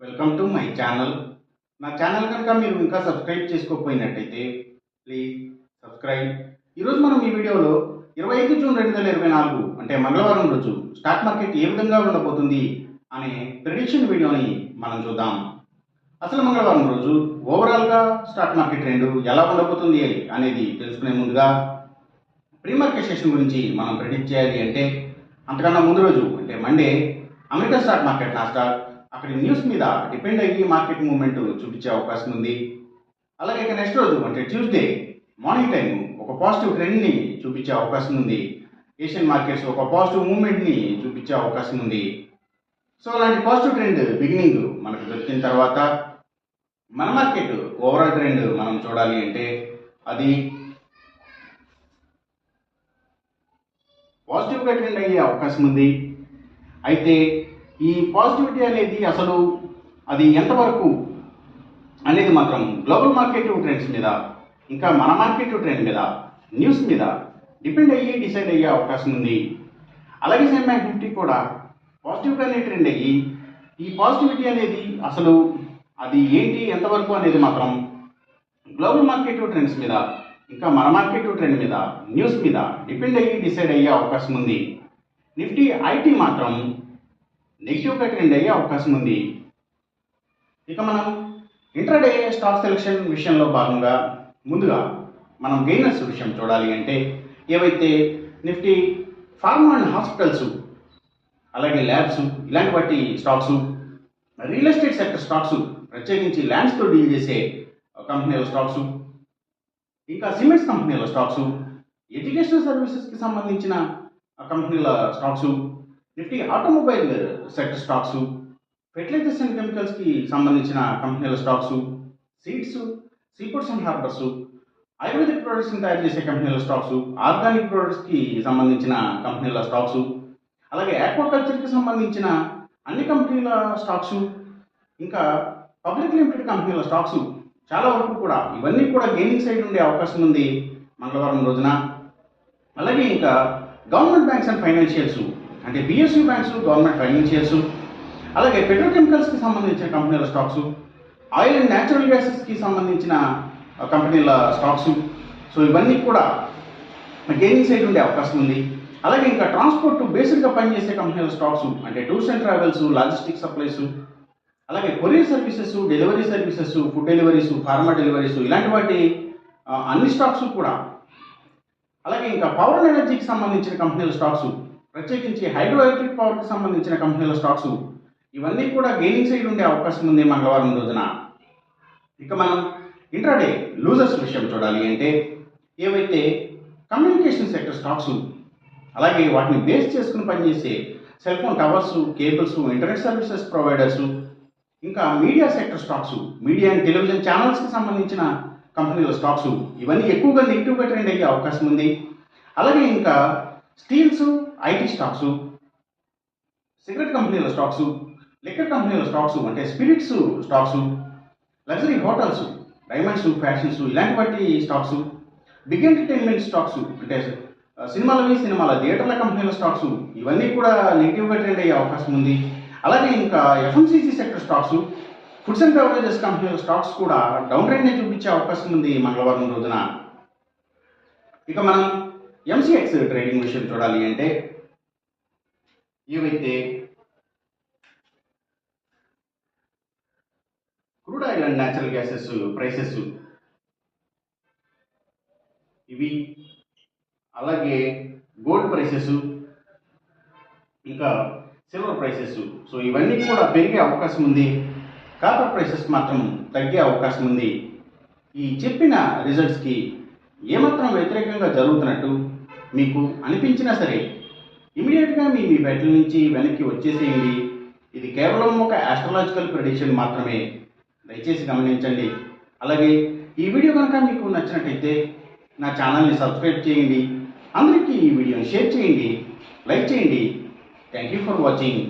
Welcome to my channel. నా channel కనుక మీరు ఇంకా సబ్స్క్రైబ్ చేసుకోకపోయినట్టయితే ప్లీజ్ సబ్స్క్రైబ్. ఈరోజు మనం ఈ వీడియోలో 25 జూన్ 2024 అంటే మంగళవారం రోజు స్టాక్ మార్కెట్ ఏ విధంగా ఉండబోతుంది అనే ప్రెడిక్షన్ వీడియోని మనం చూద్దాం. అసలు మంగళవారం రోజు ఓవరాల్గా స్టాక్ మార్కెట్ ట్రెండ్ ఎలా ఉండబోతుంది అనేది తెలుసుకునే ముందుగా ప్రీ మార్కెట్ సెషన్ గురించి మనం ప్రెడిక్ట్ చేయాలి అంటే అంతకన్నా ముందు రోజు అంటే Monday America stock market Nasdaq అక్కడి న్యూస్ మీద డిపెండ్ అయ్యి మార్కెట్ మూవ్మెంట్ చూపించే అవకాశం ఉంది. అలాగే ఇక నెక్స్ట్ రోజు అంటే ట్యూస్డే మార్నింగ్ టైం ఒక పాజిటివ్ ట్రెండ్ని చూపించే అవకాశం ఉంది. ఏషియన్ మార్కెట్స్ ఒక పాజిటివ్ మూవ్మెంట్ని చూపించే అవకాశం ఉంది. సో అలాంటి పాజిటివ్ ట్రెండ్ బిగినింగ్ మనకు దొరికిన తర్వాత మన మార్కెట్ ఓవరాల్ ట్రెండ్ మనం చూడాలి అంటే అది పాజిటివ్గా ట్రెండ్ అయ్యే అవకాశం ఉంది. అయితే ఈ పాజిటివిటీ అనేది అసలు అది ఎంతవరకు అనేది మాత్రం గ్లోబల్ మార్కెట్ ట్రెండ్స్ మీద ఇంకా మన మార్కెట్ ట్రెండ్ మీద న్యూస్ మీద డిపెండ్ అయ్యి డిసైడ్ అయ్యే అవకాశం ఉంది. అలాగే సేమ్ బ్యాంక్ నిఫ్టీ కూడా పాజిటివ్గానే ట్రెండ్ అయ్యి ఈ పాజిటివిటీ అనేది అసలు అది ఏంటి ఎంతవరకు అనేది మాత్రం గ్లోబల్ మార్కెట్ ట్రెండ్స్ మీద ఇంకా మన మార్కెట్ ట్రెండ్ మీద న్యూస్ మీద డిపెండ్ అయ్యి డిసైడ్ అయ్యే అవకాశం ఉంది. నిఫ్టీ ఐటీ మాత్రం నెగిటివ్గా ట్రెండ్ అయ్యే అవకాశం ఉంది. ఇక మనం ఇంట్రాడే స్టాక్ సెలెక్షన్ విషయంలో భాగంగా ముందుగా మనం గెయినర్స్ విషయం చూడాలి అంటే ఏవైతే నిఫ్టీ ఫార్మా అండ్ హాస్పిటల్స్ అలాగే ల్యాబ్స్ ఇలాంటి వాటి stocks, real estate sector stocks ప్రత్యేకించి ల్యాండ్స్తో డీల్ చేసే కంపెనీల స్టాక్స్, ఇంకా సిమెంట్స్ కంపెనీల స్టాక్స్, ఎడ్యుకేషనల్ సర్వీసెస్కి సంబంధించిన కంపెనీల stocks, Nifty automobile sector stocks, fertilisers and కెమికల్స్కి సంబంధించిన కంపెనీల stocks, seeds, seaports and harbours, ayurvedic ప్రొడక్ట్స్ని తయారు చేసే కంపెనీల స్టాక్స్, ఆర్గానిక్ ప్రొడక్ట్స్కి సంబంధించిన కంపెనీల స్టాక్స్, అలాగే ఆక్వాకల్చర్కి సంబంధించిన అన్ని కంపెనీల స్టాక్స్, ఇంకా పబ్లిక్ లిమిటెడ్ కంపెనీల స్టాక్స్ చాలా వరకు కూడా ఇవన్నీ కూడా గెయినింగ్ సైడ్ ఉండే అవకాశం ఉంది మంగళవారం రోజున. అలాగే ఇంకా గవర్నమెంట్ బ్యాంక్స్ అండ్ ఫైనాన్షియల్స్ అంటే బిఎస్యూ బ్యాంక్స్, గవర్నమెంట్ ఫైనాన్షియల్స్, అలాగే పెట్రోకెమికల్స్కి సంబంధించిన కంపెనీల స్టాక్స్, ఆయిల్ అండ్ న్యాచురల్ గ్యాసెస్కి సంబంధించిన కంపెనీల స్టాక్స్, సో ఇవన్నీ కూడా గెయినింగ్ సైడ్ ఉండే అవకాశం ఉంది. అలాగే ఇంకా ట్రాన్స్పోర్ట్ బేస్డ్గా పనిచేసే కంపెనీల స్టాక్స్ అంటే tours and travels, logistic supplies, అలాగే courier services, delivery services, food deliveries, pharma deliveries ఇలాంటి వాటి అన్ని స్టాక్స్ కూడా, అలాగే ఇంకా పవర్ అండ్ ఎనర్జీకి సంబంధించిన కంపెనీల స్టాక్స్ ప్రత్యేకించి హైడ్రో ఎలక్ట్రిక్ పవర్కి సంబంధించిన కంపెనీల స్టాక్స్ ఇవన్నీ కూడా గెయినింగ్ సైడ్ ఉండే అవకాశం ఉంది మంగళవారం రోజున. ఇక మనం ఇంట్రాడే లూజర్స్ విషయం చూడాలి అంటే ఏవైతే కమ్యూనికేషన్ సెక్టర్ స్టాక్స్ అలాగే వాటిని బేస్ చేసుకుని పనిచేసే cell phone towers, cables, internet services providers, ఇంకా media sector stocks, media and television ఛానల్స్కి సంబంధించిన కంపెనీల స్టాక్స్ ఇవన్నీ ఎక్కువగా నెగిటివ్గా ట్రెండ్ అయ్యే అవకాశం ఉంది. అలాగే ఇంకా స్టీల్స్, ఐటీ స్టాక్స్, సిగరెట్ కంపెనీల స్టాక్స్, లిక్కర్ కంపెనీల స్టాక్స్ అంటే spirits stocks, luxury hotels, diamonds, fashions ఇలాంటి వాటి స్టాక్స్, బిగ్ ఎంటర్టైన్మెంట్ స్టాక్స్ అంటే సినిమాల థియేటర్ల కంపెనీల స్టాక్స్ ఇవన్నీ కూడా నెగిటివ్గా ట్రెండ్ అయ్యే అవకాశం ఉంది. అలాగే ఇంకా FMCG sector stocks, foods and beverages కంపెనీల స్టాక్స్ కూడా డౌన్ ట్రెండ్ని చూపించే అవకాశం ఉంది మంగళవారం రోజున. ఇక మనం ఎంసీఎక్స్ ట్రేడింగ్ విషయం చూడాలి అంటే ఏవైతే crude oil and natural gases prices ఇవి, అలాగే గోల్డ్ ప్రైసెస్, ఇంకా సిల్వర్ ప్రైసెస్, సో ఇవన్నీ కూడా పెరిగే అవకాశం ఉంది. కాపర్ ప్రైసెస్ మాత్రం తగ్గే అవకాశం ఉంది. ఈ చెప్పిన రిజల్ట్స్కి ఏమాత్రం వ్యతిరేకంగా జరుగుతున్నట్టు మీకు అనిపించినా సరే ఇమీడియట్గా మీ బెట్ల నుంచి వెనక్కి వచ్చేసేయండి. ఇది కేవలం ఒక ఆస్ట్రాలజికల్ ప్రెడిక్షన్ మాత్రమే, దయచేసి గమనించండి. అలాగే ఈ వీడియో కనుక మీకు నచ్చినట్టయితే నా ఛానల్ని సబ్స్క్రైబ్ చేయండి, అందరికీ ఈ వీడియోని షేర్ చేయండి, లైక్ చేయండి. Thank you for watching.